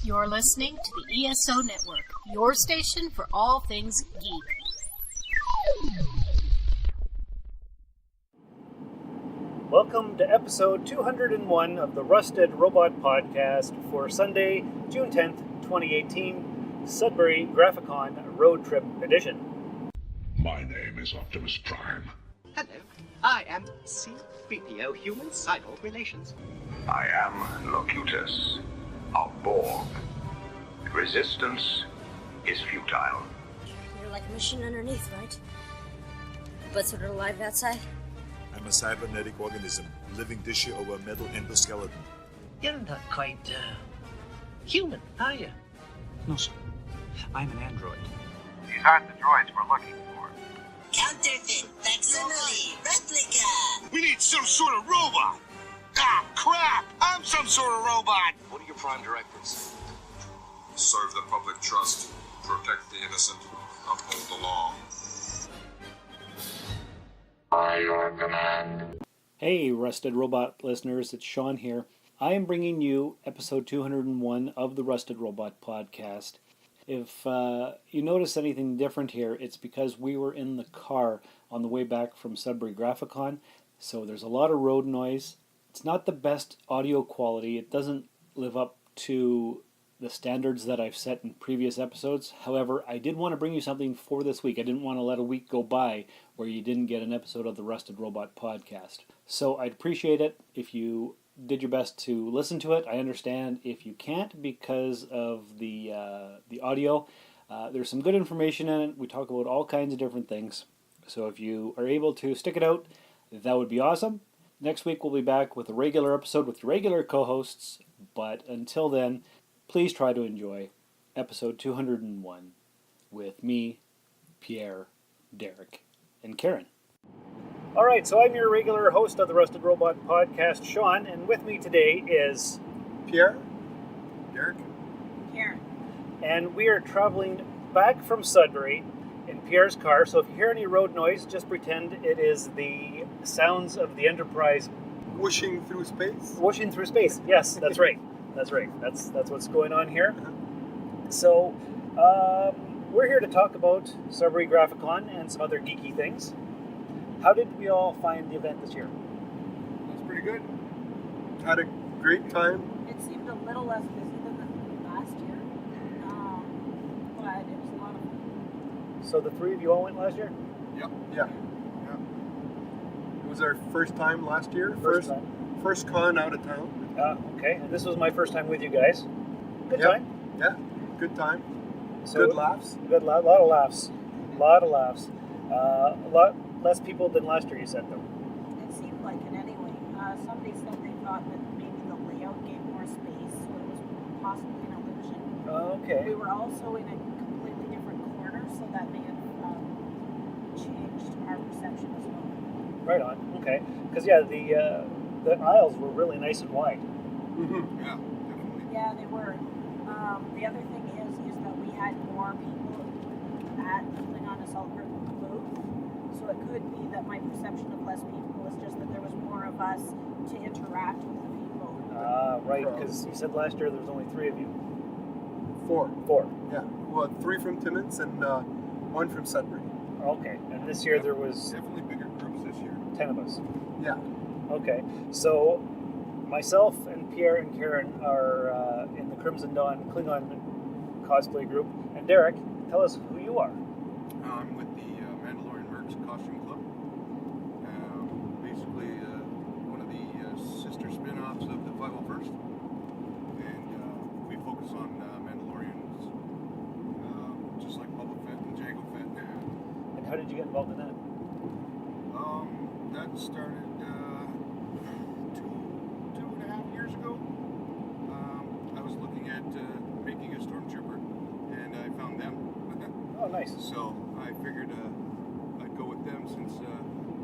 You're listening to the ESO Network, your station for all things geek. Welcome to episode 201 of the Rusted Robot Podcast for Sunday, June 10th, 2018, Sudbury Graphicon Road Trip Edition. My name is Optimus Prime. Hello, I am C-3PO Human Cyborg Relations. I am Locutus of Borg. Resistance is futile. You're like a machine underneath, right? But sort of alive outside? I'm a cybernetic organism, living tissue over a metal endoskeleton. You're not quite, human, are you? No, sir. I'm an android. These aren't the droids we're looking for. Counterfeit, facsimile, replica. We need some sort of robot. Ah, crap! I'm some sort of robot. What are your prime directives? Serve the public trust, protect the innocent, uphold the law. By your command. Hey, Rusted Robot listeners, it's Sean here. I am bringing you episode 201 of the Rusted Robot Podcast. If you notice anything different here, it's because we were in the car on the way back from Sudbury Graphicon, so there's a lot of road noise. It's not the best audio quality. It doesn't live up to the standards that I've set in previous episodes. However, I did want to bring you something for this week. I didn't want to let a week go by where you didn't get an episode of the Rusted Robot Podcast. So I'd appreciate it if you did your best to listen to it. I understand if you can't because of the audio. There's some good information in it. We talk about all kinds of different things. So if you are able to stick it out, that would be awesome. Next week we'll be back with a regular episode with regular co-hosts. But until then, please try to enjoy episode 201 with me, Pierre, Derrick, and Karen. All right, so I'm your regular host of the Rusted Robot Podcast, Sean, and with me today is Pierre? Derrick? Karen. And we are traveling back from Sudbury in Pierre's car. So if you hear any road noise, just pretend it is the sounds of the Enterprise Whooshing through space? whooshing through space. Yes, that's right. That's right. That's what's going on here. So we're here to talk about Sudbury Graphicon and some other geeky things. How did we all find the event this year? It was pretty good. Had a great time. It seemed a little less busy than the last year, but it was a lot of fun. So the three of you all went last year? Yep. Yeah. It was our first time last year. First con out of town. Okay. And this was my first time with you guys. Good time? Yeah. Good time. So, good laughs. Lot of laughs. A lot less people than last year, you said, though. It seemed like it anyway. Somebody said they thought that maybe the layout gave more space, so it was possibly an illusion. Okay. We were also in a completely different corner, so that may have changed our perception as well. Right on. Okay. Because, yeah, the aisles were really nice and wide. Mm-hmm. Yeah, definitely. Yeah, they were. The other thing is that we had more people at the Klingon Assault Group booth. So it could be that my perception of less people was just that there was more of us to interact with the people. Right, because you said last year there was only three of you. Four. Yeah. Well, 3 from Timmins and 1 from Sudbury. Okay, and this year there was Definitely bigger groups this year. 10 of us. Yeah. Okay, so myself and Pierre and Karen are in the Crimson Dawn Klingon cosplay group. And Derrick, tell us who you are. I'm with the Mandalorian Mercs costume club. Basically, one of the sister spin-offs of the 501st. And we focus on Mandalorians, just like Boba Fett and Jango Fett. And how did you get involved in that? That started 2.5 years ago. I was looking at making a stormtrooper, and I found them. Oh, nice. So I figured I'd go with them since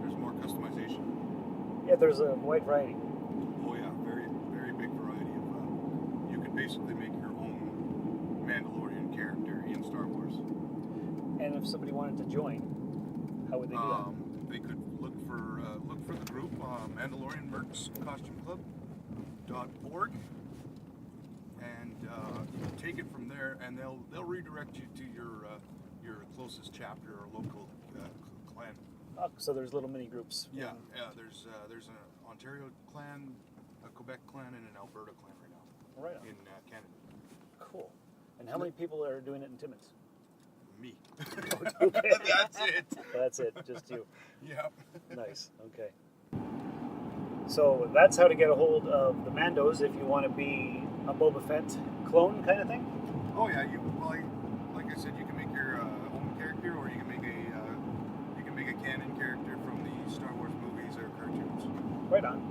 there's more customization. Yeah, there's a wide variety. Oh yeah, very, very big variety of. You could basically make your own Mandalorian character in Star Wars. And if somebody wanted to join, how would they do that? They could look for the group Mandalorian Mercs Costume Club .org, and take it from there, and they'll redirect you to your closest chapter or local clan. Oh, so there's little mini groups. Yeah, there's an Ontario clan, a Quebec clan, and an Alberta clan right now. Right on. In Canada. Cool. And how many people are doing it in Timmins? Me. Okay. That's it. That's it, just you. Yep. Nice, okay. So that's how to get a hold of the Mandos if you want to be a Boba Fett clone kind of thing? Oh yeah, like I said, you can make your own character, or you can make a canon character from the Star Wars movies or cartoons. Right on.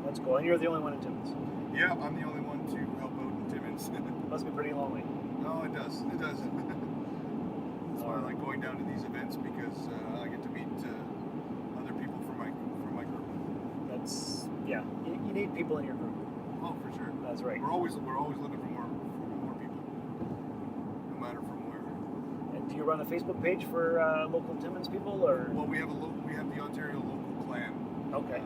That's cool. And you're the only one in Timmins? Yeah, I'm the only one to help out in Timmins. Must be pretty lonely. No, it does. It does. That's why I like going down to these events, because I get to meet other people from my group. That's You need people in your group. Oh, for sure. That's right. We're always looking for more people, no matter from where. And do you run a Facebook page for local Timmins people, or? Well, we have the Ontario local clan. Okay.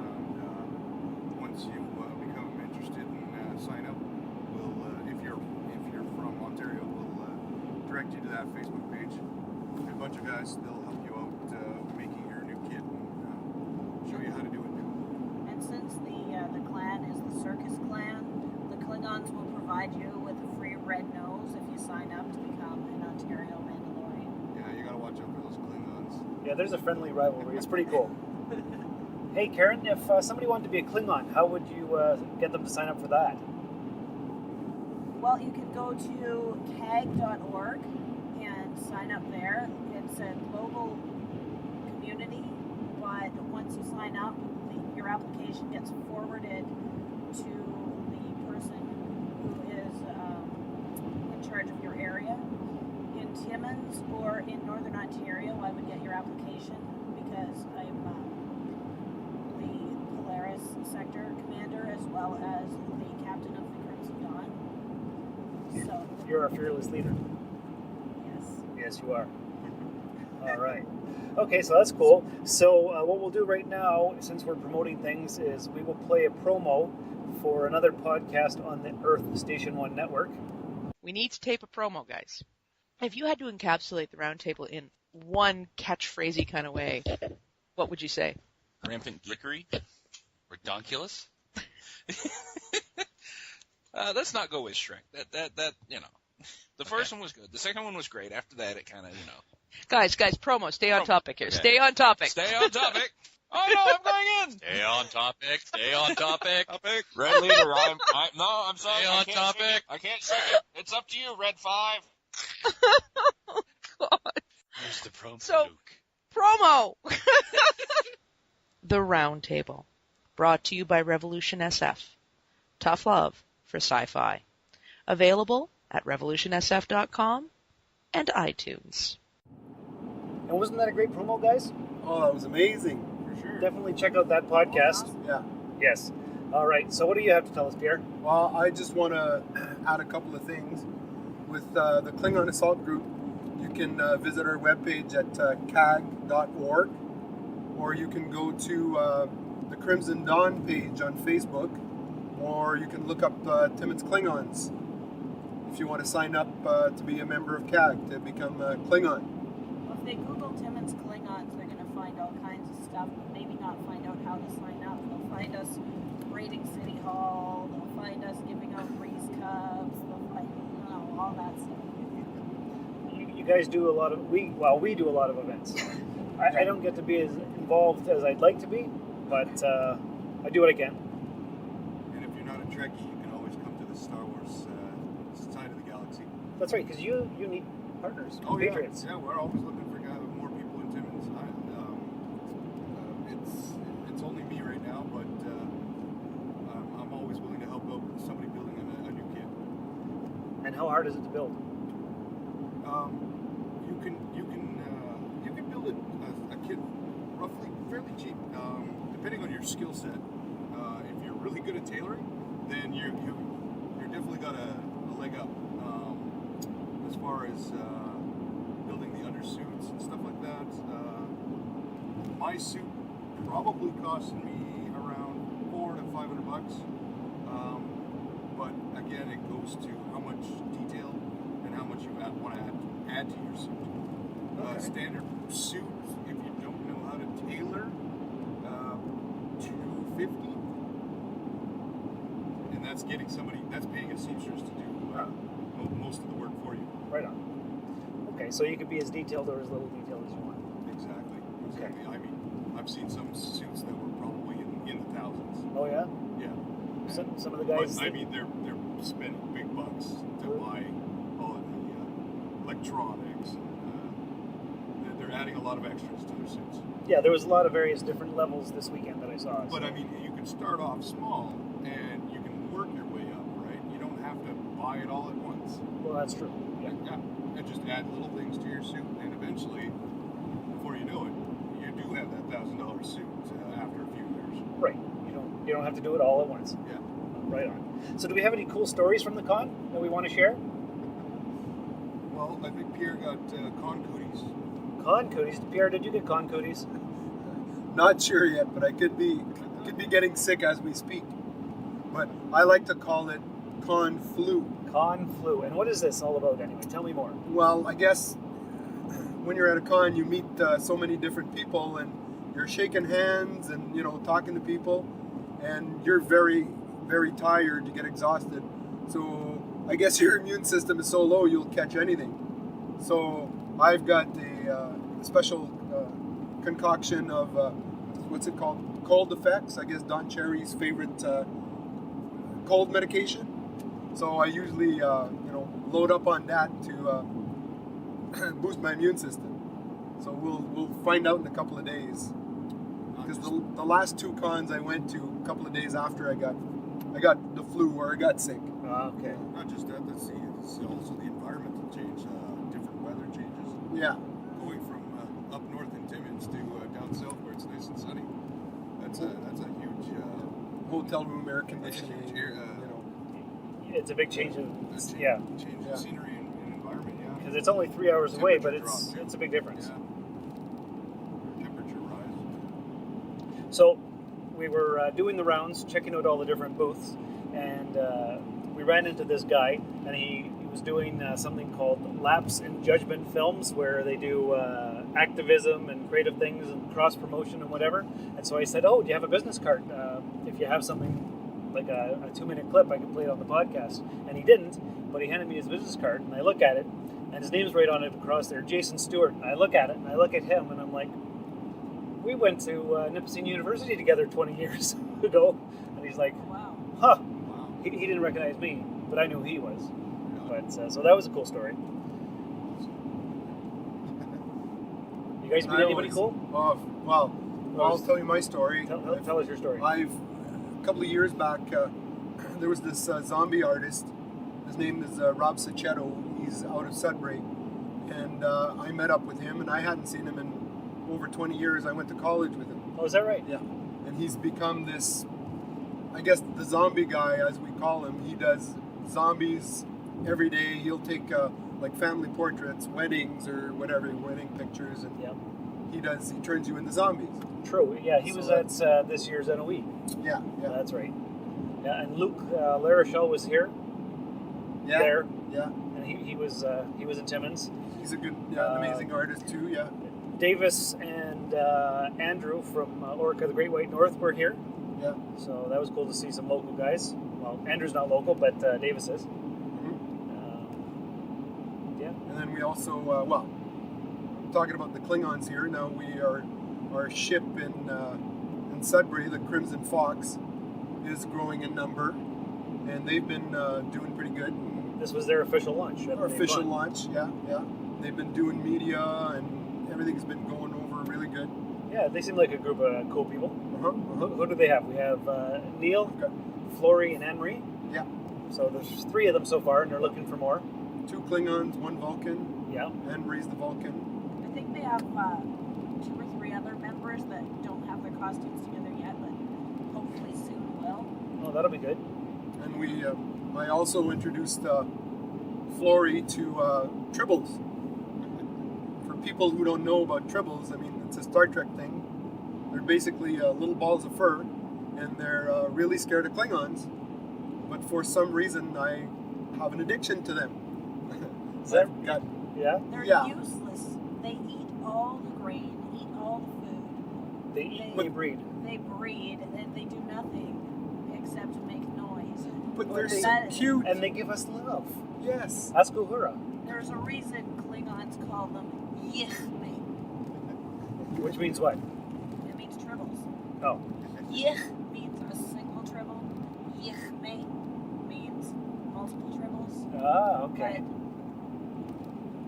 Once you become interested and sign up, we'll if you're from Ontario, we'll direct you to that Facebook page. A bunch of guys, they'll help you out making your new kit and show you how to do it. And since the clan is the circus clan, the Klingons will provide you with a free red nose if you sign up to become an Ontario Mandalorian. Yeah, you gotta watch out for those Klingons. Yeah, there's a friendly rivalry. It's pretty cool. Hey, Karen, if somebody wanted to be a Klingon, how would you get them to sign up for that? Well, you can go to CAG.org and sign up there. It's a global community, but once you sign up, your application gets forwarded to the person who is in charge of your area. In Timmins or in Northern Ontario, I would get your application because I'm the Polaris sector commander as well as the captain of the Crimson Dawn. So You're a fearless leader. yes. Yes, you are. All right. Okay, so that's cool. So what we'll do right now, since we're promoting things, is we will play a promo for another podcast on the Earth Station 1 network. We need to tape a promo, guys. If you had to encapsulate the roundtable in one catchphrasey kind of way, what would you say? Rampant geekery? Redonkulous? Let's not go with Shrek. That The first one was good. The second one was great. After that, it kind of, Guys, promo. Stay on topic here. Okay. Stay on topic. Stay on topic. Oh, no, I'm going in. Stay on topic. Stay on topic. Red leader, I'm sorry. Stay on topic. I can't say it. It's up to you, Red 5. Oh, God. Here's the promo. So, promo. The Roundtable. Brought to you by Revolution SF. Tough love for sci-fi. Available at revolutionsf.com and iTunes. And wasn't that a great promo, guys? Oh, that was amazing. For sure. Definitely check out that podcast. Yeah. Yes. All right. So what do you have to tell us, Pierre? Well, I just want to add a couple of things. With the Klingon Assault Group, you can visit our webpage at cag.org, or you can go to the Crimson Dawn page on Facebook, or you can look up Timmins Klingons if you want to sign up to be a member of CAG, to become a Klingon. Well, if they Google Timmins Klingons, they're going to find all kinds of stuff, but maybe not find out how to sign up. They'll find us raiding City Hall, they'll find us giving out Breeze Cups, they'll find, all that stuff. You guys do a lot of, we do a lot of events. I don't get to be as involved as I'd like to be, but I do what I can. And if you're not a Trekkie, you can always come to the Star Wars side of the galaxy. That's right, because you need partners, compatriots. Yeah, we're always looking for more people in Timmins. It's only me right now, but I'm always willing to help out somebody building a new kit. And how hard is it to build? You can build a kit roughly fairly cheap, depending on your skill set. If you're really good at tailoring, then you're definitely got a leg up. As far as building the undersuits and stuff like that, my suit probably cost me around $400 to $500. But again, it goes to how much detail and how much you want to add to your suit. Standard suit, if you don't know how to tailor, $250, and that's getting that's paying a seamstress to do most of the work for you. Right on. Okay, so you could be as detailed or as little detailed as you want. Exactly. I mean, I've seen some suits that were probably in the thousands. Oh yeah. Yeah. Some of the guys. But, I mean, they're spending big bucks to buy all of the electronics. They're adding a lot of extras to their suits. Yeah, there was a lot of various different levels this weekend that I saw. But I mean, you can start off small and you can work your way up, right? You don't have to buy it all at once. Well, that's true. Yeah. And just add little things to your suit, and eventually, before you know it, you do have that $1,000 suit after a few years. Right. You don't have to do it all at once. Yeah. Right on. So, do we have any cool stories from the con that we want to share? Well, I think Pierre got con cooties. Con cooties? Pierre, did you get con cooties? Not sure yet, but I could be getting sick as we speak. But I like to call it con flu. Con flu. And what is this all about anyway? Tell me more. Well, I guess when you're at a con, you meet so many different people, and you're shaking hands and talking to people, and you're very, very tired. You get exhausted. So I guess your immune system is so low you'll catch anything. So I've got a special concoction of what's it called? Cold Effects. I guess Don Cherry's favorite cold medication. So I usually load up on that to boost my immune system. So we'll find out in a couple of days. Because the last two cons I went to a couple of days after I got the flu or I got sick. Okay. Not just that, it's also the environmental change, different weather changes. Yeah. Going from up north in Timmins to down south where it's nice and sunny. That's a huge hotel room air conditioning. It's a big change of change of scenery and environment. Yeah. Because it's only 3 hours away, but it's a big difference. Yeah. Temperature rise. So we were doing the rounds, checking out all the different booths, and we ran into this guy, and he was doing something called Lapse in Judgement films, where they do activism and creative things and cross promotion and whatever. And so I said, "Oh, do you have a business card? If you have something like a 2-minute clip, I can play it on the podcast." And he didn't, but he handed me his business card, and I look at it, and his name's right on it across there, Jason Stewart. And I look at it, and I look at him, and I'm like, we went to Nipissing University together 20 years ago. And he's like, wow. Huh. Wow. He didn't recognize me, but I knew who he was. But so that was a cool story. You guys meet anybody cool? Well, I'll tell you my story. Tell us your story. A couple of years back, there was this zombie artist. His name is Rob Sachetto. He's out of Sudbury. And I met up with him, and I hadn't seen him in over 20 years. I went to college with him. Oh, is that right? Yeah. And he's become this, I guess, the zombie guy, as we call him. He does zombies every day. He'll take like family portraits, weddings or whatever, wedding pictures, and he turns you into zombies. True. Yeah, he was at this year's NOE. Yeah. That's right. Yeah, and Luke Larochelle was here. Yeah. There. Yeah. And he was in Timmins. He's a good, amazing artist too. Yeah. Davis and Andrew from Orca, the Great White North, were here. Yeah. So that was cool to see some local guys. Well, Andrew's not local, but Davis is. And then we also, talking about the Klingons here. Now our ship in Sudbury, the Crimson Fox, is growing in number, and they've been doing pretty good. This was their official launch. Our official launch, yeah. They've been doing media, and everything's been going over really good. Yeah, they seem like a group of cool people. Who do they have? We have Neil, Flory, and Anne-Marie. Yeah. So there's 3 of them so far, and they're looking for more. 2 Klingons, 1 Vulcan. Yeah. Anne-Marie's the Vulcan. I think they have 2 or 3 other members that don't have their costumes together yet, but hopefully soon will. Oh, that'll be good. And I also introduced Flory to Tribbles. For people who don't know about Tribbles, I mean, it's a Star Trek thing. They're basically little balls of fur, and they're really scared of Klingons. But but for some reason I have an addiction to them. I've got, yeah? They're Yeah. useless. They eat all the grain, eat all the food. They eat, they breed. They breed, and they do nothing except make noise. But they're so cute. And they give us love. Yes. Ask Uhura. There's a reason Klingons call them Yichme. Which means what? It means tribbles. Oh. Yich means a single tribble. Yichme means multiple tribbles. Ah, okay. But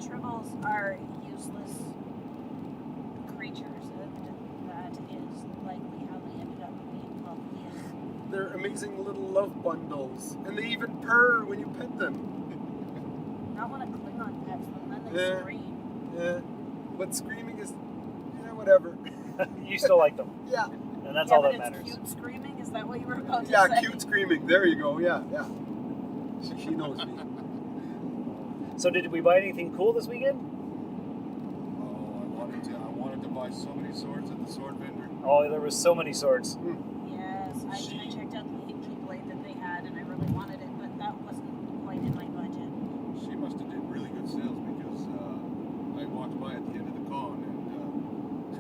tribbles are useless creatures, and that is likely how they ended up being called Yich. They're amazing little love bundles. And they even purr when you pet them. Not when a Klingon pets them, then they scream. Yeah. But screaming is, whatever. You still like them. Yeah. And that's all that it's matters. Cute screaming? Is that what you were about to say? Yeah, cute screaming. There you go. Yeah. She knows me. So did we buy anything cool this weekend? Oh, I wanted to buy so many swords at the sword vendor. Oh, there was so many swords. Yes, I checked out the Hinkley blade that they had, and I really wanted it, but that wasn't quite in my budget. She must have did really good sales because I walked by at the end of the con,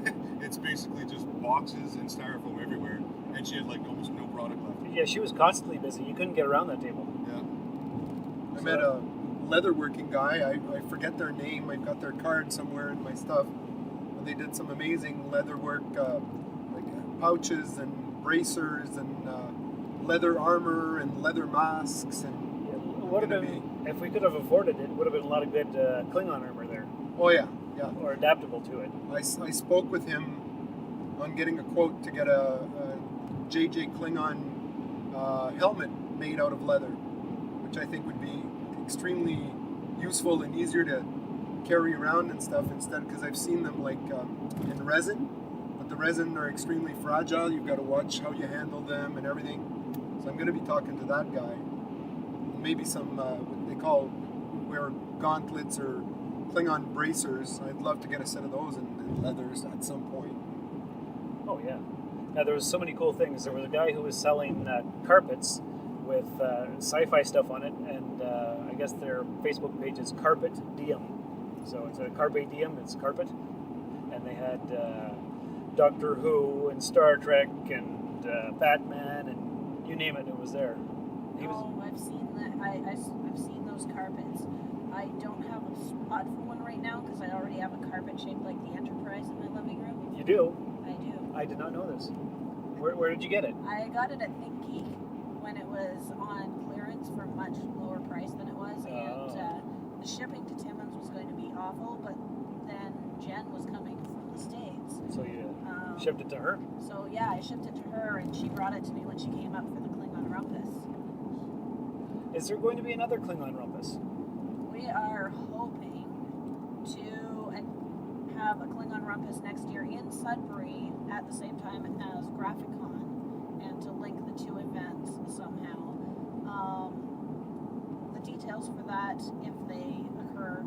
and it's basically just boxes and styrofoam everywhere, and she had like almost no product left. Yeah, she was constantly busy. You couldn't get around that table. Yeah. I met a leatherworking guy. I forget their name. I've got their card somewhere in my stuff. But they did some amazing leatherwork, like pouches and bracers and leather armor and leather masks. And it would have been, if we could have afforded it, would have been a lot of good Klingon armor there. Oh yeah. Or adaptable to it. I spoke with him on getting a quote to get a JJ Klingon helmet made out of leather, which I think would be extremely useful and easier to carry around and stuff instead, because I've seen them like in resin, but the resin are extremely fragile. You've got to watch how you handle them and everything. So I'm going to be talking to that guy. Maybe some what they call wear gauntlets or Klingon bracers. I'd love to get a set of those in leathers at some point. Oh yeah. Now there was so many cool things. There was a guy who was selling carpets with sci-fi stuff on it, and I guess their Facebook page is Carpet Diem. So it's a Carpe Diem, it's carpet. And they had Doctor Who and Star Trek and Batman and you name it, it was there. I've seen that. I've seen those carpets. I don't have a spot for one right now because I already have a carpet shaped like the Enterprise in my living room. You do? I do. I did not know this. Where did you get it? I got it at Think Geek when it was on clearance for much lower price than it was, and the shipping to Timmins was going to be awful, but then Jen was coming from the States. So you shipped it to her? So yeah, I shipped it to her, and she brought it to me when she came up for the Klingon Rumpus. Is there going to be another Klingon Rumpus? We are hoping to have a Klingon Rumpus next year in Sudbury at the same time as GraphicCon, and to link the two events somehow. The details for that, if they occur,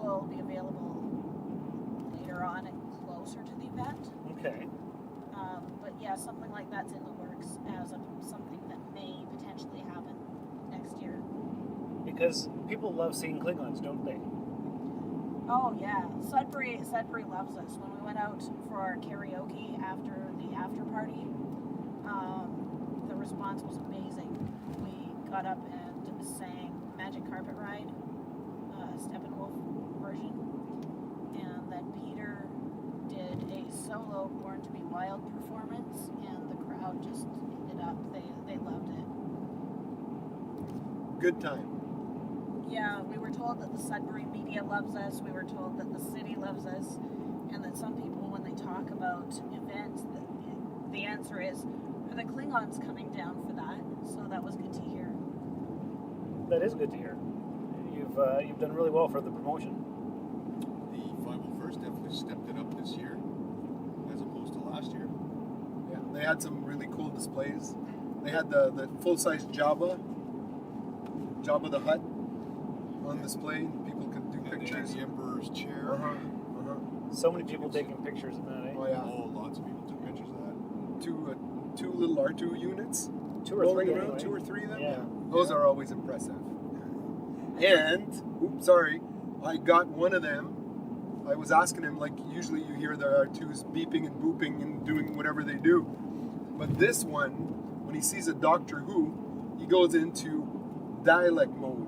will be available later on and closer to the event. Okay. But yeah, something like that's in the works as something that may potentially happen next year. Because people love seeing Klingons, don't they? Oh yeah, Sudbury loves us. When we went out for our karaoke after the after party, the response was amazing. We got up and sang Magic Carpet Ride, Steppenwolf version, and then Peter did a solo Born to Be Wild performance, and the crowd just ate it up. They loved it. Good time. Yeah, we were told that the Sudbury media loves us, we were told that the city loves us, and that some people, when they talk about events, the answer is, are the Klingons coming down for that? So that was good to hear. That is good to hear. You've done really well for the promotion. The 501st definitely stepped it up this year, as opposed to last year. Yeah, they had some really cool displays. They had the full-size Jabba the Hutt on display. People could do pictures. The Emperor's chair. So many people taking pictures of that, eh? Oh yeah. Oh, lots of people took pictures of that. Two little R2 units. 2 or rolling 3 around, anyway. 2 or 3 of them. Yeah. Those are always impressive. And, oops, sorry, I got one of them. I was asking him, like usually you hear the R2s beeping and booping and doing whatever they do. But this one, when he sees a Doctor Who, he goes into dialect mode.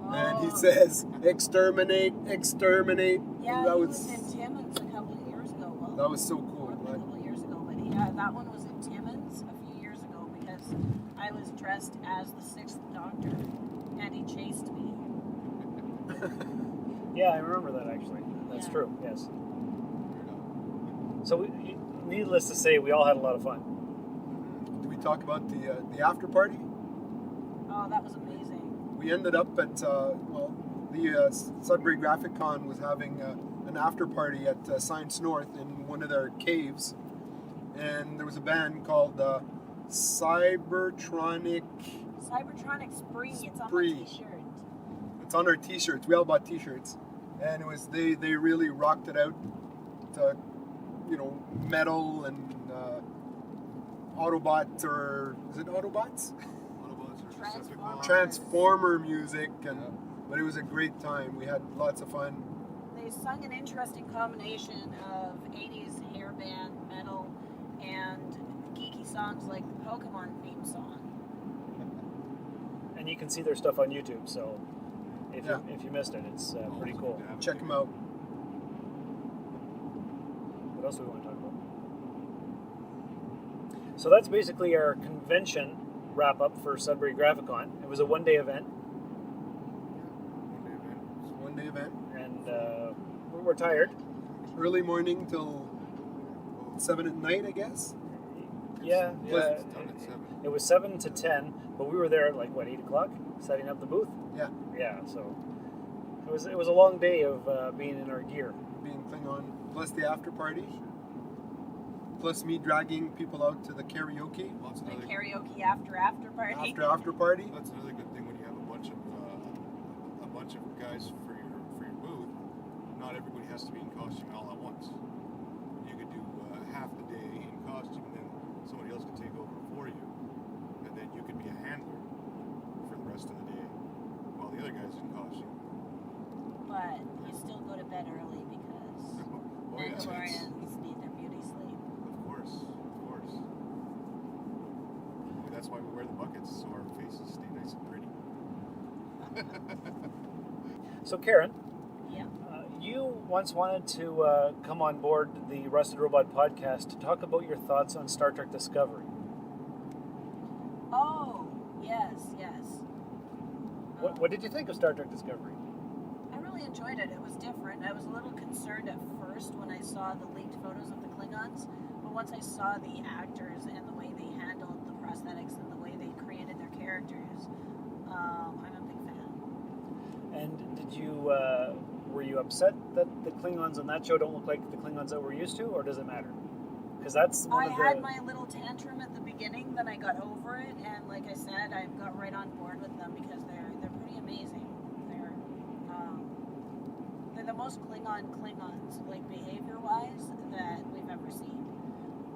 And he says, exterminate, exterminate. Yeah, that he was in Timmins a couple of years ago. Well, that was so cool. A couple of years ago, but yeah, that one was in Timmins a few years ago because I was dressed as the 6th Doctor, and he chased me. Yeah, I remember that actually. That's true. Yes. So, needless to say, we all had a lot of fun. Did we talk about the after party? Oh, that was amazing. We ended up at the Sudbury Graphic Con was having an after party at Science North in one of their caves, and there was a band called Cybertronic Spree. It's on my t-shirt. It's on our t-shirts. We all bought t-shirts, and it was they really rocked it out to, metal and Autobots, or is it Autobots? Transformer music, but it was a great time. We had lots of fun. They sung an interesting combination of 80s hair band metal and geeky songs like the Pokemon theme song. And you can see their stuff on YouTube, so if you missed it, it's pretty cool. Check them out. What else do we want to talk about? So that's basically our convention wrap up for Sudbury Graphicon. It was a one-day event. One-day event. And we're tired. Early morning till 7 at night, I guess. Yeah. It was 7 to 10, but we were there at 8 o'clock, setting up the booth. Yeah. Yeah. So it was a long day of being in our gear. Being Klingon, plus the after party. Plus me dragging people out to the karaoke. The karaoke after party. After party. That's another good thing when you have a bunch of guys for your booth. Not everybody has to be in costume all at once. You could do half the day in costume, and then somebody else could take over for you, and then you could be a handler for the rest of the day while the other guy's in costume. But you still go to bed early because Mandalorians need their beauty sleep. Of course. That's why we wear the buckets, so our faces stay nice and pretty. So Karen, yeah, you once wanted to come on board the Rusted Robot podcast to talk about your thoughts on Star Trek Discovery. Oh, yes. What did you think of Star Trek Discovery? I really enjoyed it. It was different. I was a little concerned at first when I saw the leaked photos of the Klingons, but once I saw the actors and the way they handled the prosthetics and the way they created their characters, I'm a big fan. And were you upset that the Klingons on that show don't look like the Klingons that we're used to, or does it matter? Because that's I had my little tantrum at the beginning, then I got over it, and like I said, I got right on board with them because they're pretty amazing. They're the most Klingons, like behavior-wise, that we've ever seen.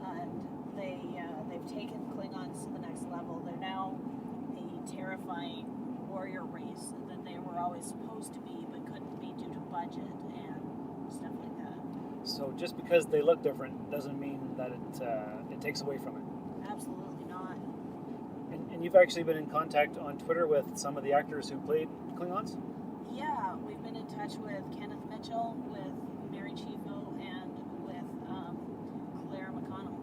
And they've taken Klingons to the next level. They're now the terrifying warrior race that they were always supposed to be, but couldn't be due to budget and stuff like that. So just because they look different doesn't mean that it takes away from it. Absolutely not. And you've actually been in contact on Twitter with some of the actors who played Klingons? Yeah, we've been in touch with Kenneth Mitchell, with Marie Tran, and with Claire McConnell.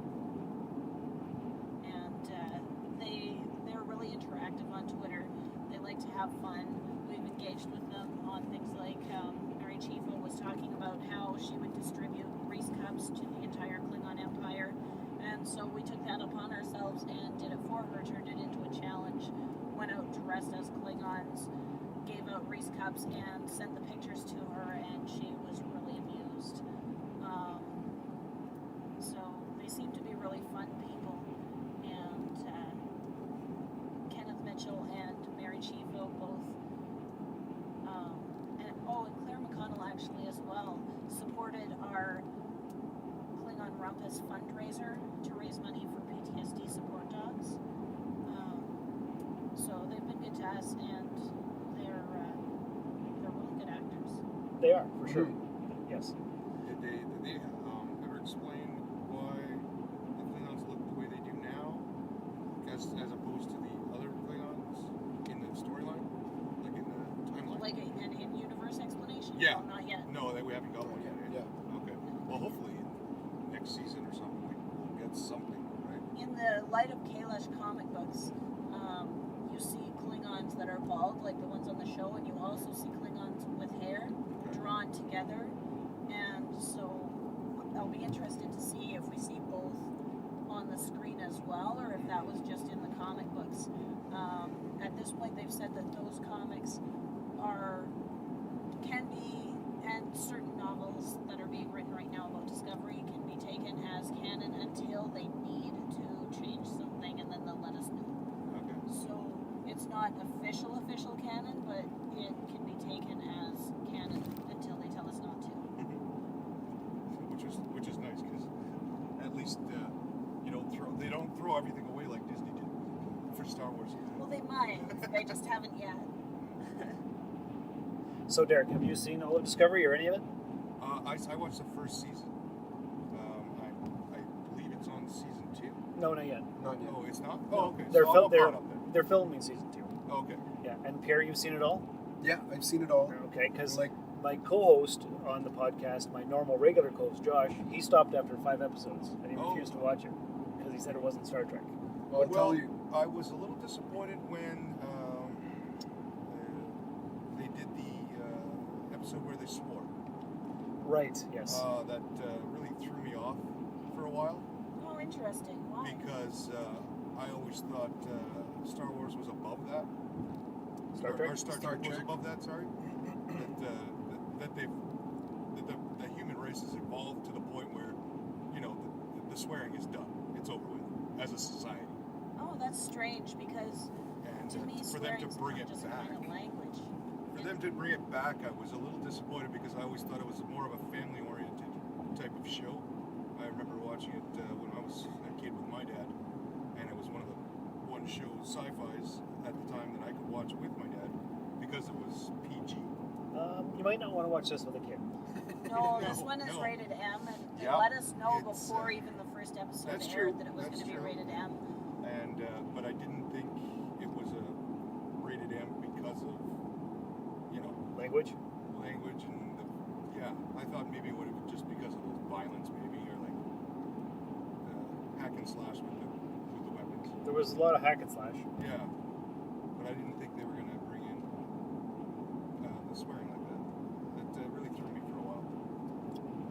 And they're really interactive on Twitter. They like to have fun. We've engaged with them on things like Marie Tran was talking about how she would distribute Reese cups to the entire Klingon Empire. And so we took that upon ourselves and did it for her, turned it into a challenge, went out dressed as Klingons, gave out Reese cups and sent the pictures to her, and she was really amused. So they seem to be really fun people, and Kenneth Mitchell and Marie Tran both, and Claire McConnell actually as well, supported our Klingon Rumpus fundraiser to raise money for PTSD support dogs. So they've been good to us, and they're really good actors. They are, for sure. Yes. Did they ever explain why the Klingons look the way they do now, as opposed to the other Klingons in the storyline, like in the timeline? Like an in-universe explanation? Yeah. No, not yet. No, we haven't got one yet. Yeah. Okay. Well, hopefully next season or something we'll get something, right? In the Light of Kalash comic books, you see Klingons that are bald, like the ones on the show, and you also see Klingons with hair drawn together. And so I'll be interested to see if we see both on the screen as well, or if that was just in the comic books. At this point, they've said that those comics can be, and certain novels that are being written right now about Discovery can be taken as canon until they need to change something, and then they'll let us know. Okay. So it's not official canon, but it can be taken as canon until they tell us not to. Which is nice, because at least they don't throw everything away like Disney did for Star Wars. Well, they might. They just haven't yet. So, Derek, have you seen all of Discovery or any of it? I watched the first season. I believe it's on season 2. No, not yet. Not yet. Oh, it's not? Oh, okay. They're, So I'll caught up then. they're filming season 2. Oh, okay. Yeah, and Pierre, you've seen it all? Yeah, I've seen it all. Okay, because Like- my co-host on the podcast, my normal regular co-host, Josh, he stopped after 5 episodes, and he refused to watch it, because he said it wasn't Star Trek. Well, I'll tell Well, you. I was a little disappointed when they did the episode where they swore. Right, yes. That really threw me off for a while. Oh, interesting. Why? Because I always thought Star Wars was above that. Star Trek? Or Star Trek was above that, sorry. that the human race has evolved to the point where, the swearing is done. It's over with as a society. Oh, that's strange, because And to me, for them to swearing's bring not it just back. kind of language. For them to bring it back, I was a little disappointed because I always thought it was more of a family-oriented type of show. I remember watching it when I was a kid with my dad, and it was one of the show sci-fis at the time that I could watch with my dad because it was PG. You might not want to watch this with a kid. No, this one is rated M, and they let us know before even the first episode aired that it was going to be rated M. And but I didn't think it was a rated M because of language and I thought maybe it would have just because of the violence, maybe, or like hack and slash with the weapons. There was a lot of hack and slash. Yeah, but I didn't think they were going to bring in the swearing like that. That really threw me for a while.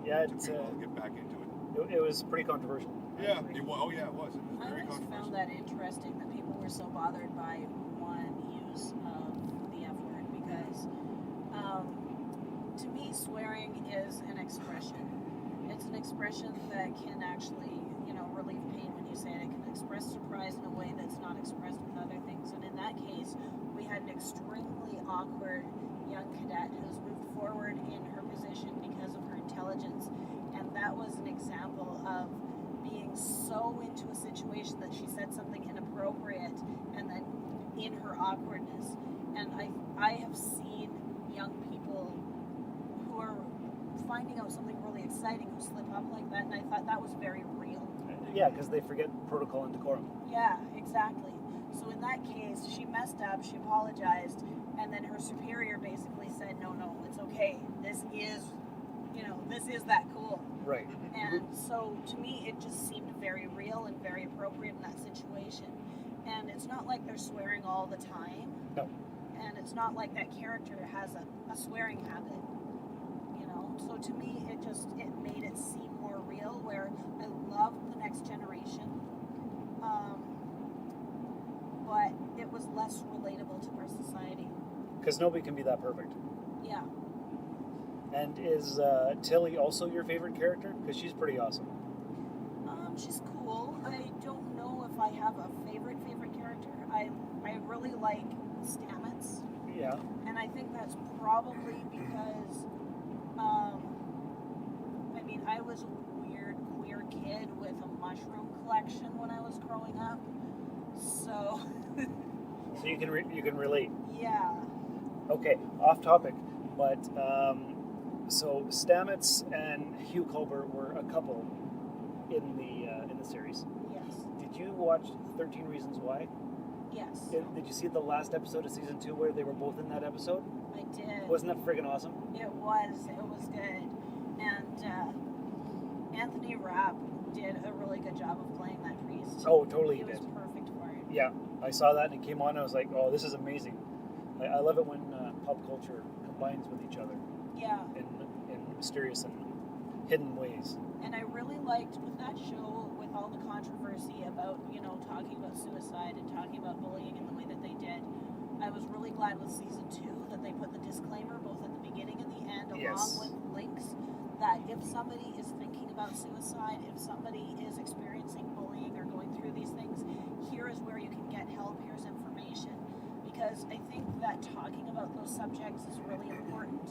Yeah, it took me a while to get back into it. It was pretty controversial. Yeah, it was. Oh yeah, it was. It was I very always controversial. found that interesting that people were so bothered by one use of the F word, because to me, swearing is an expression. It's an expression that can actually, relieve pain when you say it. It can express surprise in a way that's not expressed with other things. And in that case, we had an extremely awkward young cadet who's moved forward in her position because of her intelligence. And that was an example of being so into a situation that she said something inappropriate, and then in her awkwardness. And I have seen young people who are finding out something really exciting who slip up like that, and I thought that was very real. Yeah, because they forget protocol and decorum. Yeah, exactly. So in that case, she messed up, she apologized, and then her superior basically said, no, it's okay. This is that cool. Right. And so to me, it just seemed very real and very appropriate in that situation. And it's not like they're swearing all the time. No. And it's not like that character has a swearing habit. So to me, it made it seem more real, where I love The Next Generation. But it was less relatable to our society. Because nobody can be that perfect. Yeah. And is Tilly also your favorite character? Because she's pretty awesome. She's cool. I don't know if I have a favorite character. I really like Stamets. Yeah. And I think that's probably because, I was a weird queer kid with a mushroom collection when I was growing up. So, So you can relate. Yeah. Okay, off topic, but so Stamets and Hugh Culber were a couple in the series. Yes. Did you watch 13 Reasons Why? Yes. Did you see the last episode of season 2 where they were both in that episode? I did. Wasn't that friggin' awesome? It was good. And Anthony Rapp did a really good job of playing that priest. Oh, totally. He was perfect for it. Yeah, I saw that and it came on and I was like, oh, this is amazing. I love it when pop culture combines with each other. Yeah. In mysterious and hidden ways. And I really liked with that show, with all the controversy about, talking about suicide and talking about bullying in the way that they did, I was really glad with season 2 that they put the disclaimer both at the beginning and the end, along with links that if somebody is thinking about suicide, if somebody is experiencing bullying or going through these things, here is where you can get help, here's information. Because I think that talking about those subjects is really important.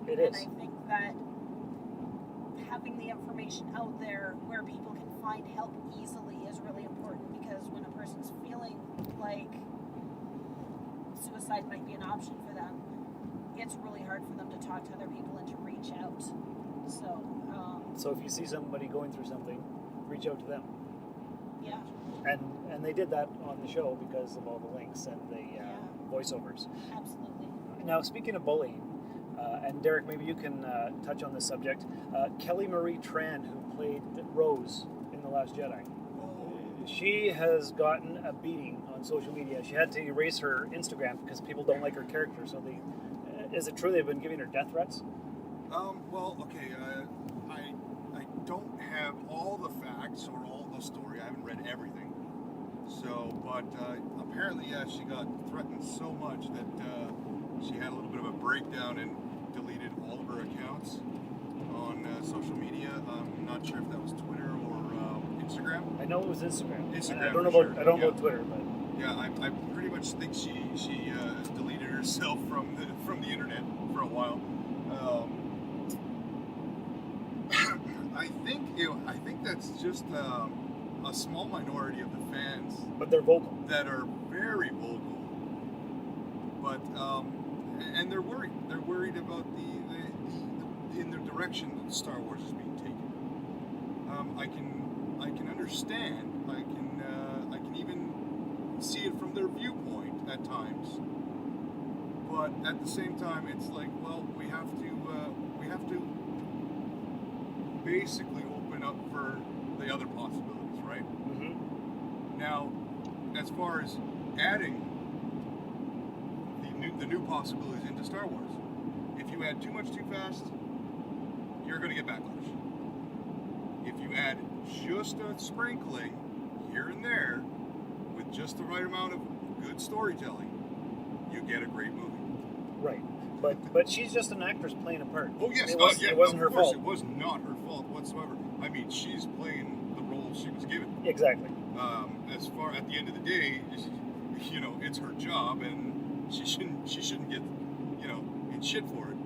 It is. And I think that having the information out there where people can find help easily is really important, because when a person's feeling like suicide might be an option for them, it's really hard for them to talk to other people and to reach out. So if you see somebody going through something, reach out to them. Yeah. And they did that on the show because of all the links and the voiceovers. Absolutely. Now, speaking of bullying, and Derrick, maybe you can touch on this subject. Kelly Marie Tran, who played Rose in The Last Jedi, she has gotten a beating on social media. She had to erase her Instagram because people don't like her character. So is it true they've been giving her death threats? Well, okay, I don't have all the facts or all the story. I haven't read everything. So, but apparently, she got threatened so much that she had a little bit of a breakdown and deleted all of her accounts on social media. I'm not sure if that was Twitter or Instagram. I know it was Instagram. Instagram. I don't know about Twitter, but yeah, I pretty much think she deleted herself from the internet for a while. I think that's just a small minority of the fans, but they're vocal. That are very vocal. But and they're worried. They're worried about the direction that Star Wars is being taken. I can understand. I can even see it from their viewpoint at times. But at the same time, it's like, well, we have to basically open up for the other possibilities, right? Mm-hmm. Now, as far as adding the new possibilities into Star Wars, if you add too much too fast, you're going to get backlash. If you add just a sprinkling here and there with just the right amount of good storytelling, you get a great movie. Right. But she's just an actress playing a part. Oh yes, it wasn't her fault. It was not her fault whatsoever. I mean, she's playing the role she was given. Exactly. As far at the end of the day, it's her job, and she shouldn't get in shit for it.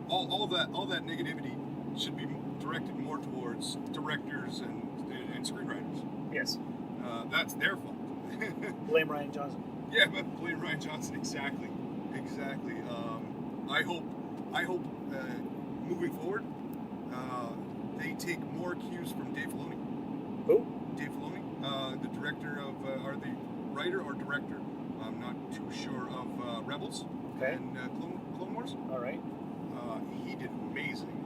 All that negativity should be directed more towards directors and screenwriters. Yes. That's their fault. Blame Rian Johnson. Yeah, but blame Rian Johnson. Exactly. I hope moving forward, they take more cues from Dave Filoni. Who? Dave Filoni, the director of, or the writer or director, I'm not too sure, of Rebels and Clone Wars. All right. He did amazing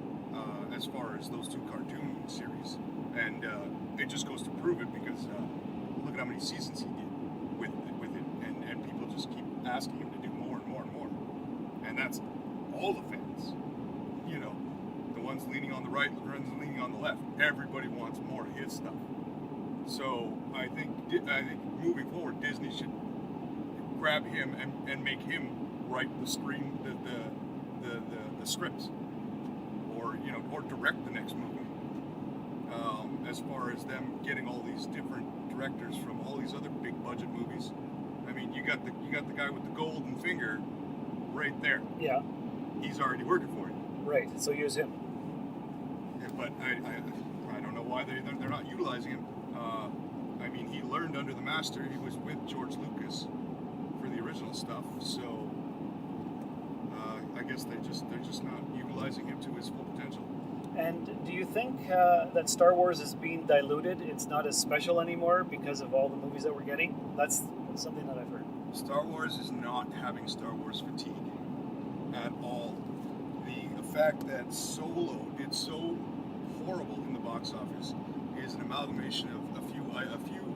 as far as those two cartoon series, and it just goes to prove it because look at how many seasons he did with it, and people just keep asking him to do more and more and more, and that's all the fans, the ones leaning on the right, the ones leaning on the left. Everybody wants more of his stuff. So I think moving forward, Disney should grab him and make him write the scripts, or direct the next movie. As far as them getting all these different directors from all these other big budget movies, I mean, you got the guy with the golden finger right there. Yeah. He's already working for you. Right. So use him. Yeah, but I don't know why they're not utilizing him. I mean, he learned under the master. He was with George Lucas for the original stuff. So I guess they're just not utilizing him to his full potential. And do you think that Star Wars is being diluted? It's not as special anymore because of all the movies that we're getting? That's something that I've heard. Star Wars is not having Star Wars fatigue at all. The fact that Solo did so horrible in the box office is an amalgamation of a few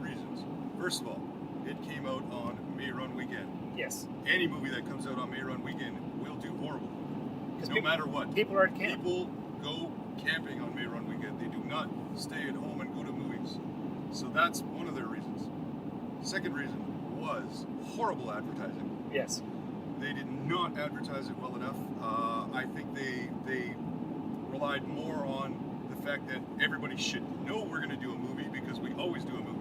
reasons. First of all, it came out on May Run weekend. Yes. Any movie that comes out on May Run weekend will do horrible. No matter what. People are at camp. People go camping on May Run weekend. They do not stay at home and go to movies. So that's one of their reasons. Second reason was horrible advertising. Yes. They did not advertise it well enough. I think they relied more on the fact that everybody should know we're going to do a movie because we always do a movie.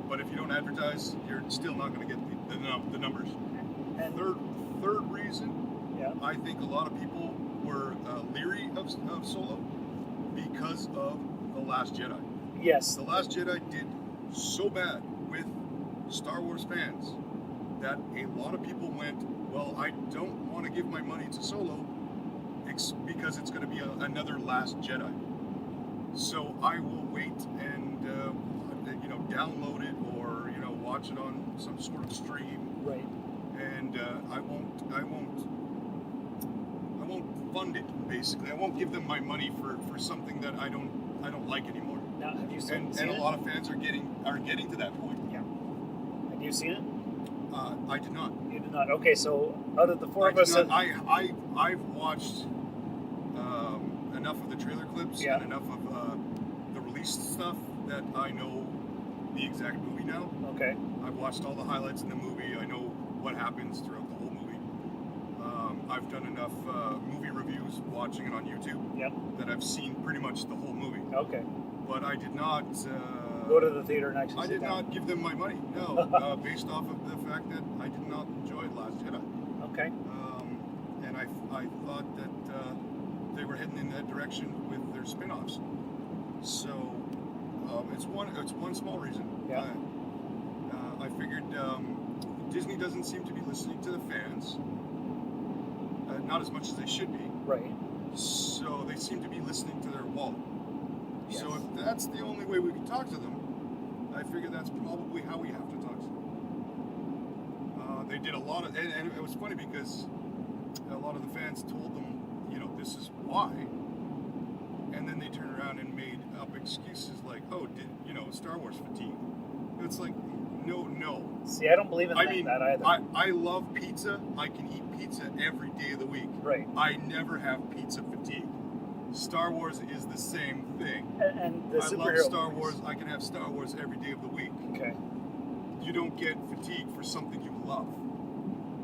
But if you don't advertise, you're still not going to get the numbers. And third reason, yeah. I think a lot of people were leery of Solo because of The Last Jedi. Yes. The Last Jedi did so bad with Star Wars fans that a lot of people went, well, I don't want to give my money to Solo because it's going to be another Last Jedi. So I will wait and download it or watch it on some sort of stream. Right. And I won't fund it. Basically, I won't give them my money for something that I don't like anymore. Now, have you seen and it? A lot of fans are getting to that point. Yeah. Have you seen it? I did not. You did not. Okay, so out of the four of us, I've watched enough of the trailer clips and enough of the released stuff that I know the exact movie now. Okay. I've watched all the highlights in the movie. I know what happens throughout the whole movie. I've done enough movie reviews watching it on YouTube that I've seen pretty much the whole movie. Okay. But I did not go to the theater and actually. I did not give them my money. No, based off of the fact that I did not enjoy Last Jedi. Okay. And I thought that they were heading in that direction with their spin-offs. So it's one small reason. Yeah. I figured Disney doesn't seem to be listening to the fans, not as much as they should be. Right. So they seem to be listening to their wallet. Yes. So if that's the only way we can talk to them, I figure that's probably how we have to talk to them. They did a lot of, and it was funny because a lot of the fans told them, this is why, and then they turned around and made up excuses like, oh, Star Wars fatigue. It's like, no. See, I don't believe in that either. I love pizza. I can eat pizza every day of the week. Right. I never have pizza fatigue. Star Wars is the same thing. And the I superhero love Star movies. Wars. I can have Star Wars every day of the week. Okay. You don't get fatigue for something you love.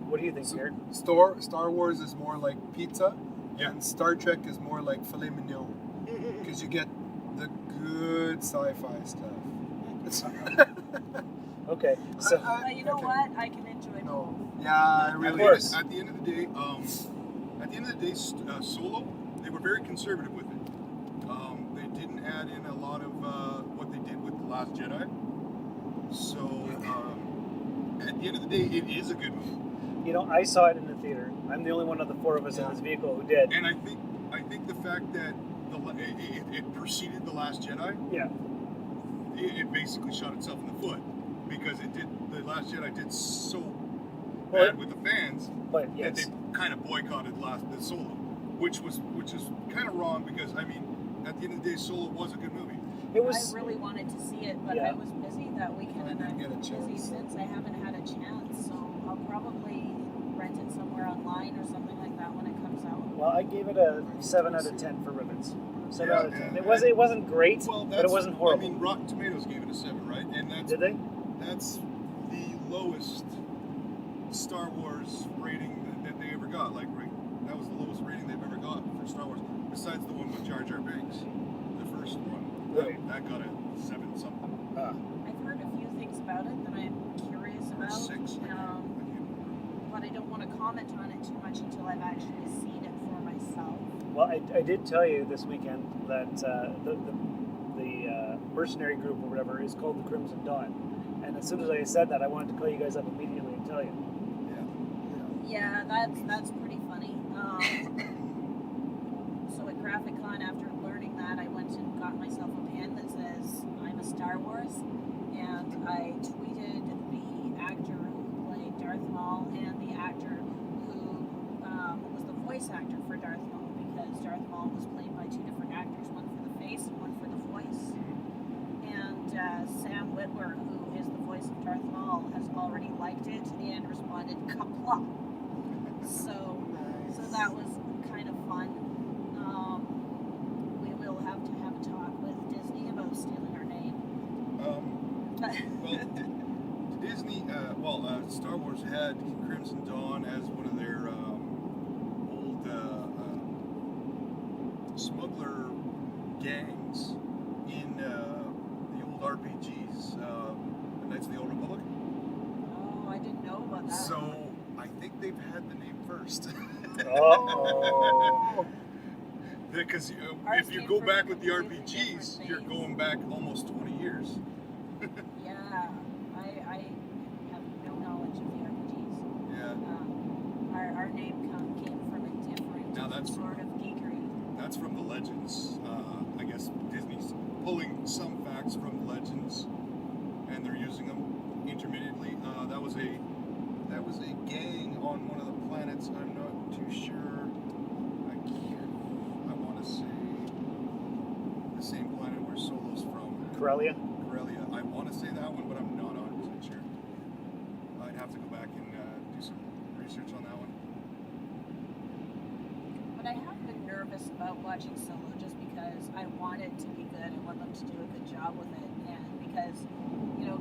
What do you think, Derrick? Star Wars is more like pizza, and Star Trek is more like filet mignon, because you get the good sci-fi stuff. Okay, so you know what? I can enjoy both. Yeah, I really. At the end of the day, Solo, they were very conservative with it. They didn't add in a lot of what they did with The Last Jedi. So at the end of the day, it is a good movie. I saw it in the theater. I'm the only one of the four of us in this vehicle who did. And I think the fact that it preceded The Last Jedi, it basically shot itself in the foot because The Last Jedi did so bad with the fans that they kind of boycotted the Solo, which is kind of wrong because at the end of the day, Solo was a good movie. I really wanted to see it, but I was busy that weekend and I've been busy since. I haven't had a chance, so I'll probably rent it somewhere online or something like that when it comes out. Well, I gave it a 7 out of 10 for ribbons. 7 out of 10. It wasn't great, but it wasn't horrible. Rotten Tomatoes gave it a 7, right? And did they? That's the lowest Star Wars rating that they ever got. That was the lowest rating they've ever got for Star Wars, besides the one with Jar Jar Binks, the first one. Right. That got a 7 something. I've heard a few things about it that I'm curious about. 6. But I don't want to comment on it too much until I've actually seen it for myself. Well, I did tell you this weekend that the mercenary group or whatever is called the Crimson Dawn. And as soon as I said that, I wanted to call you guys up immediately and tell you. Yeah, that's pretty funny. So at GraphicCon, after learning that, I went and got myself a pin that says I'm a Star Wars, and I tweeted the actor who played Darth Maul and the actor who was the voice actor for Darth Maul, because Darth Maul was played by two different actors, one for the face and one for the voice. And Sam Witwer, who is the voice of Darth Maul, has already liked it and responded "Kapla." So that was kind of fun. We will have to have a talk with Disney about stealing our name. Disney, Star Wars had Crimson Dawn as one of their old smuggler gangs in the old RPGs, Knights of the Old Republic. Oh, I didn't know about that. So I think they've had the name first. Oh. Because if you go back with the RPGs, you're going back almost 20 years. Yeah, I have no knowledge of the RPGs. Yeah. Our name came from a different sort of geekery. That's from the Legends. I guess Disney's pulling some facts from the Legends, and they're using them intermittently. That was a gang on one of the planets. I'm not too sure. I want to say the same planet where Solo's from. Corellia? Corellia. I want to say that one, but I'm not 100% sure. I'd have to go back and do some research on that one. But I have been nervous about watching Solo just because I want it to be good. I want them to do a good job with it. And because,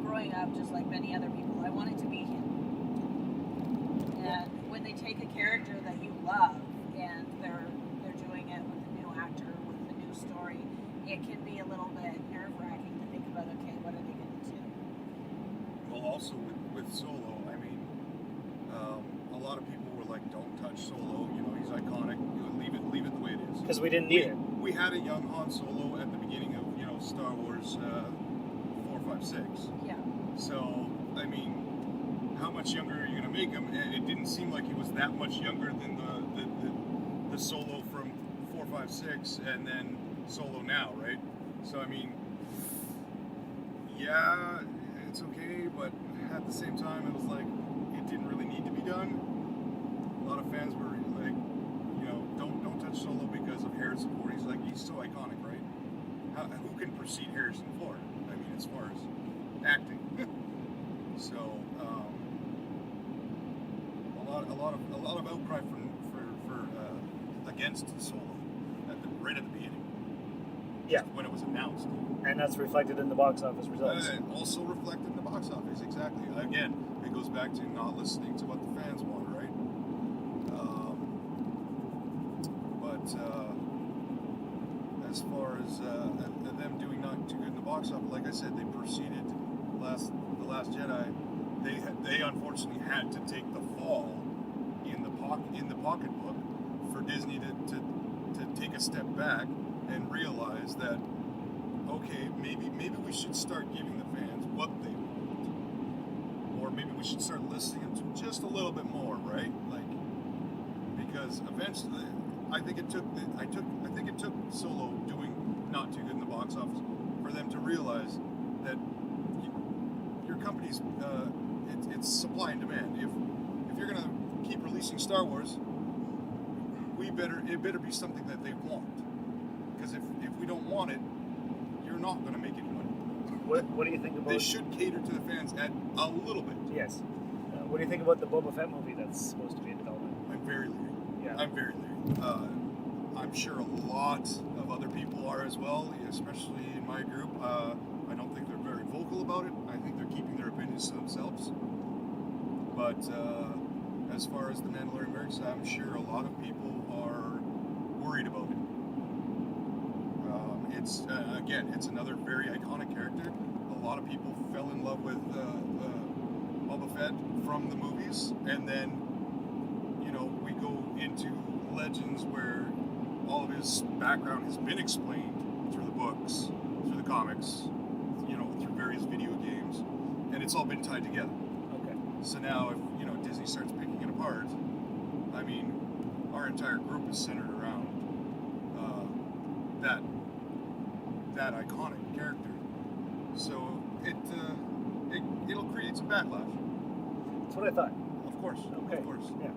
growing up, just like many other people, I want it to be him. And when they take a character that you love and they're doing it with a new actor, with a new story, it can be a little bit nerve-wracking to think about, okay, what are they going to do? Well, also with Solo, I mean, a lot of people were like, don't touch Solo, he's iconic, leave it the way it is. Because we didn't need it. We had a young Han Solo at the beginning of, Star Wars 4, 5, 6. Yeah. So, I mean, how much younger are you going to make him? It didn't seem like he was that much younger than the Solo from 4, 5, 6, and then Solo now, right? So, I mean, yeah, it's okay, but at the same time, it was like, it didn't really need to be done. A lot of fans were like, don't touch Solo because of Harrison Ford. He's so iconic, right? Who can precede Harrison Ford? I mean, as far as acting. So, a lot of outcry for against Solo right at the beginning. Yeah. When it was announced. And that's reflected in the box office results. Also reflected in the box office, exactly. Again, it goes back to not listening to what the fans want, right? As far as them doing not too good in the box office, like I said, they preceded the Last Jedi. They unfortunately had to take the fall in the pocketbook for Disney to take a step back and realize that, okay, maybe we should start giving the fans what they want, or maybe we should start listening to them just a little bit more, right? Because eventually, I think it took Solo doing not too good in the box office for them to realize that your company's it's supply and demand. If you're gonna keep releasing Star Wars, it better be something that they want. Because if we don't want it, you're not gonna make any money. What do you think about? They should cater to the fans at a little bit. Yes. What do you think about the Boba Fett movie that's supposed to be in development? I'm very leery. Yeah. I'm very leery. I'm sure a lot of other people are as well, especially in my group. I don't think they're very vocal about it. I think they're keeping their opinions to themselves. But as far as the Mandalorian Mercs, I'm sure a lot of people are worried about it. It's another very iconic character. A lot of people fell in love with Boba Fett from the movies, and then we go into Legends where all of his background has been explained through the books, through the comics, his video games, and it's all been tied together. Okay. So now, if Disney starts picking it apart, I mean, our entire group is centered around that iconic character. So it'll create some backlash. That's what I thought. Of course. Okay. Of course. Yeah.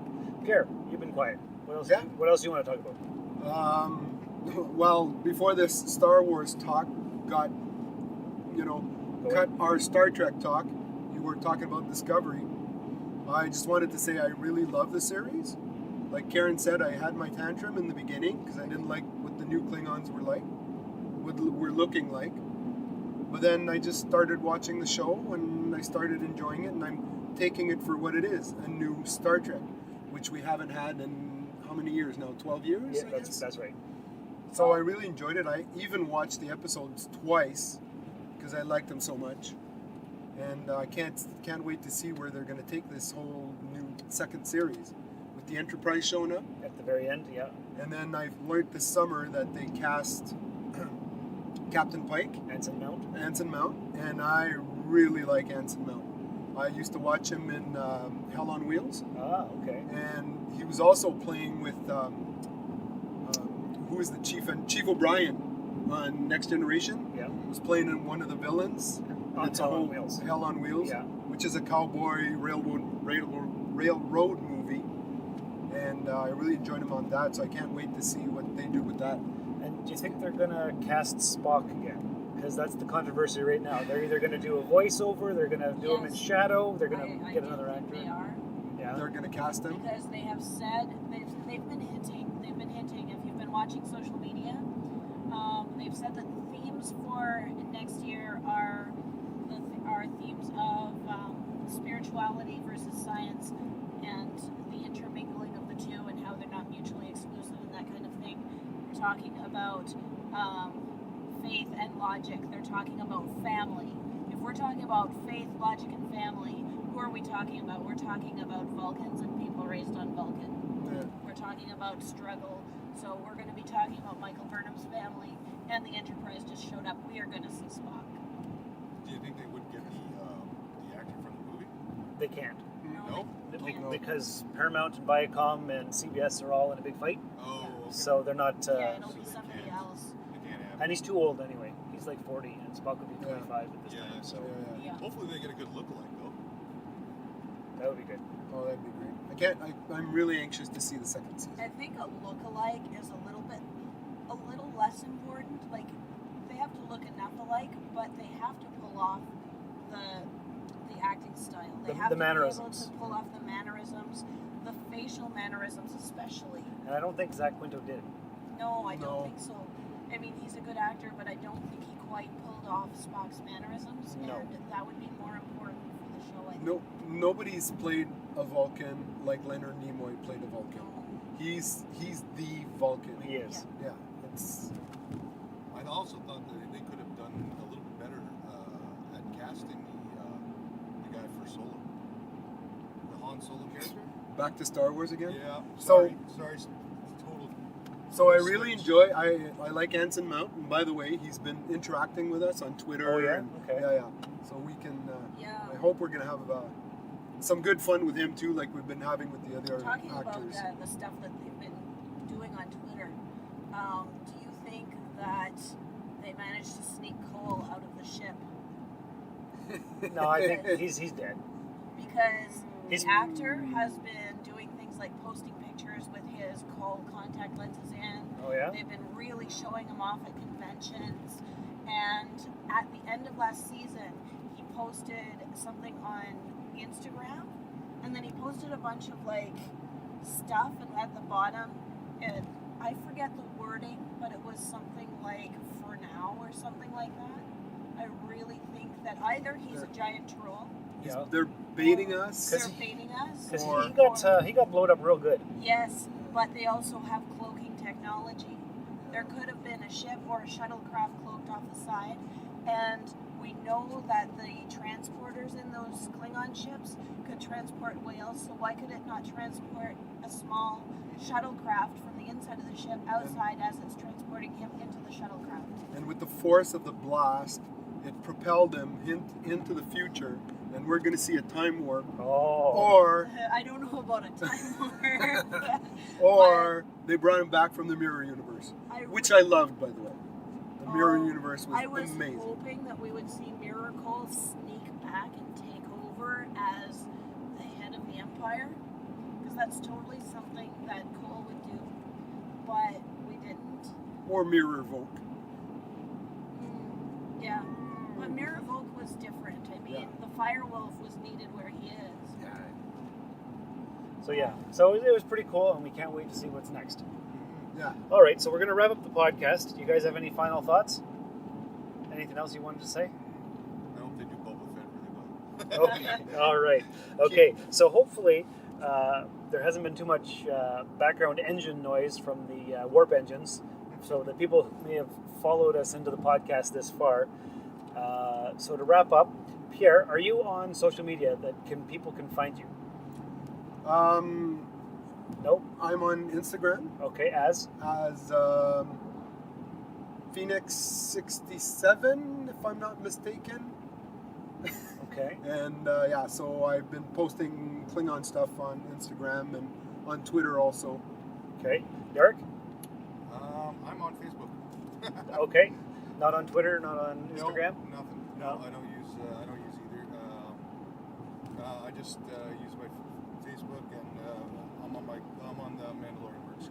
Pierre, you've been quiet. What else? Yeah. What else do you want to talk about? Well, before this Star Wars talk got, cut our Star Trek talk, you were talking about Discovery. I just wanted to say I really love the series. Like Karen said, I had my tantrum in the beginning because I didn't like what the new Klingons were like, what were looking like. But then I just started watching the show and I started enjoying it, and I'm taking it for what it is, a new Star Trek, which we haven't had in how many years now? 12 years? Yeah, that's right. So I really enjoyed it. I even watched the episodes twice because I liked them so much. And I can't wait to see where they're going to take this whole new second series with the Enterprise showing up. At the very end, yeah. And then I've learned this summer that they cast Captain Pike. Anson Mount. And I really like Anson Mount. I used to watch him in Hell on Wheels. Ah, okay. And he was also playing with, who is the Chief? And Chief O'Brien on Next Generation. Yeah. Was playing in one of the villains. On It's Hell on Wheels. Hell on Wheels, Yeah. which is a cowboy railroad movie. And I really enjoyed him on that, so I can't wait to see what they do with that. And do you think they're going to cast Spock again? Because that's the controversy right now. They're either going to do a voiceover, they're going to do him in shadow, they're going to get another actor. They are. Yeah. They're going to cast him? Because they have said, they've been hinting, if you've been watching social media, they've said that the themes for next year are themes of spirituality versus science and the intermingling of the two and how they're not mutually exclusive and that kind of thing. They're talking about faith and logic. They're talking about family. If we're talking about faith, logic, and family, who are we talking about? We're talking about Vulcans and people raised on Vulcan. Yeah. We're talking about struggle. So we're going to be talking about Michael Burnham's family, and the Enterprise just showed up. We are going to see Spock. Do you think they would get the actor from the movie? They can't. No? Because Paramount and Viacom and CBS are all in a big fight. Oh, okay. So they're not... Yeah, it'll be somebody else. And he's too old anyway. He's like 40, and Spock will be 25 at this time. So Hopefully they get a good lookalike, though. that would be good. Oh, that'd be great. I'm really anxious to see the second season. I think a look-alike is a little less important. Like, they have to look enough alike, but they have to pull off the acting style. They have The to mannerisms. be able to pull off the mannerisms, the facial mannerisms especially. And I don't think Zach Quinto did. No, I don't think so. I mean, he's a good actor, but I don't think he quite pulled off Spock's mannerisms, No. and that would be more important for the show, I think. No, nobody's played a Vulcan like Leonard Nimoy played a Vulcan. He's the Vulcan. He is. Yeah. It's I also thought that they could have done a little bit better at casting the guy for Solo. The Han Solo character. back to Star Wars again. Yeah. Sorry. Total. So I really enjoy. I like Anson Mount, and by the way, he's been interacting with us on Twitter. Oh, yeah? And, Okay. Yeah. So we can. I hope we're gonna have some good fun with him too, like we've been having with the other Talking actors. about the stuff that they've been doing on Twitter, do you think that they managed to sneak Cole out of the ship? No, I think he's dead. Because the actor has been doing things like posting pictures with his Cole contact lenses in. Oh, yeah? They've been really showing him off at conventions. And at the end of last season, he posted something on Instagram, and then he posted a bunch of stuff, and at the bottom, I forget the wording, but it was something like "for now" or something like that. I really think that either he's a giant troll. Yeah. They're baiting us. They're baiting us. Because he got blowed up real good. Yes, but they also have cloaking technology. There could have been a ship or a shuttlecraft cloaked off the side, and we know that the transporters in those Klingon ships could transport whales, so why could it not transport a small shuttlecraft from the inside of the ship outside as it's transporting him into the shuttlecraft? And with the force of the blast, it propelled him into the future, and we're going to see a time warp. Oh. Or I don't know about a time warp. or they brought him back from the mirror universe, which I loved, by the way. The mirror universe was amazing. I was hoping that we would see Miracle sneak back and take over as the head of the Empire, because that's totally something that Cole would do, but we didn't. Or Mirror Volk. Yeah, but Mirror Volk was different. I mean, the Firewolf was needed where he is. Yeah. So it was pretty cool, and we can't wait to see what's next. Yeah. All right, so we're going to wrap up the podcast. Do you guys have any final thoughts? Anything else you wanted to say? I hope they do Boba Fett really well. Okay. All right. Okay. So hopefully there hasn't been too much background engine noise from the warp engines, so the people who may have followed us into the podcast this far. So to wrap up, Pierre, are you on social media that people can find you? Nope. I'm on Instagram. Okay, as Phoenix67, if I'm not mistaken. Okay. And so I've been posting Klingon stuff on Instagram and on Twitter also. Okay. Derrick? I'm on Facebook. Okay. Not on Twitter, not on Instagram? No, nothing. No, I don't use either. I just use my Facebook, and I'm on the Mandalorian Mercs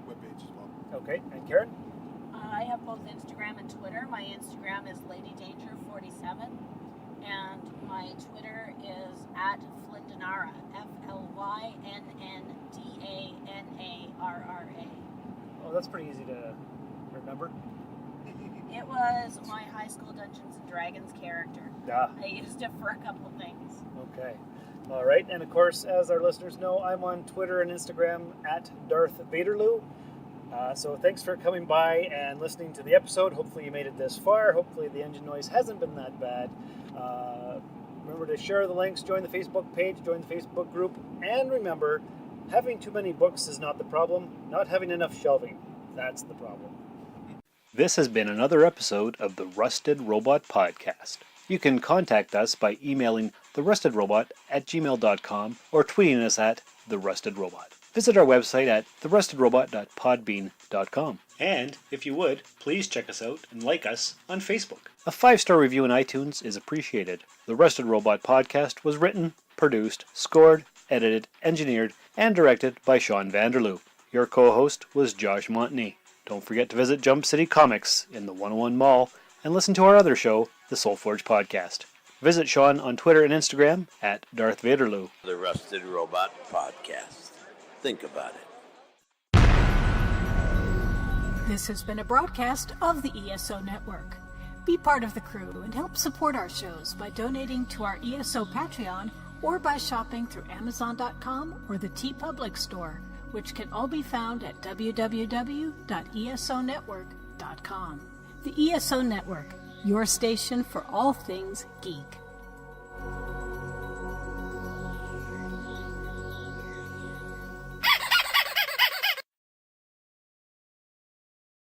webpage as well. Okay. And Karen? I have both Instagram and Twitter. My Instagram is LadyDanger47, and my Twitter is @Flindanara, FLYNNDANARRA. Oh, that's pretty easy to remember. It was my high school Dungeons and Dragons character. Ah. I used it for a couple of things. Okay. All right. And of course, as our listeners know, I'm on Twitter and Instagram @DarthVaderloo. So thanks for coming by and listening to the episode. Hopefully you made it this far. Hopefully the engine noise hasn't been that bad. Remember to share the links, join the Facebook page, join the Facebook group, and remember, having too many books is not the problem. Not having enough shelving, that's the problem. This has been another episode of the Rusted Robot Podcast. You can contact us by emailing therustedrobot@gmail.com or tweeting us at therustedrobot. Visit our website at therustedrobot.podbean.com. And, if you would, please check us out and like us on Facebook. A 5-star review in iTunes is appreciated. The Rusted Robot Podcast was written, produced, scored, edited, engineered, and directed by Sean Vanderloo. Your co-host was Josh Montney. Don't forget to visit Jump City Comics in the 101 Mall and listen to our other show, the Soulforge Podcast. Visit Sean on Twitter and Instagram @DarthVaderloo. The Rusted Robot Podcast. Think about it. This has been a broadcast of the ESO Network. Be part of the crew and help support our shows by donating to our ESO Patreon or by shopping through Amazon.com or the TeePublic store, which can all be found at www.esonetwork.com. The ESO Network, your station for all things geek.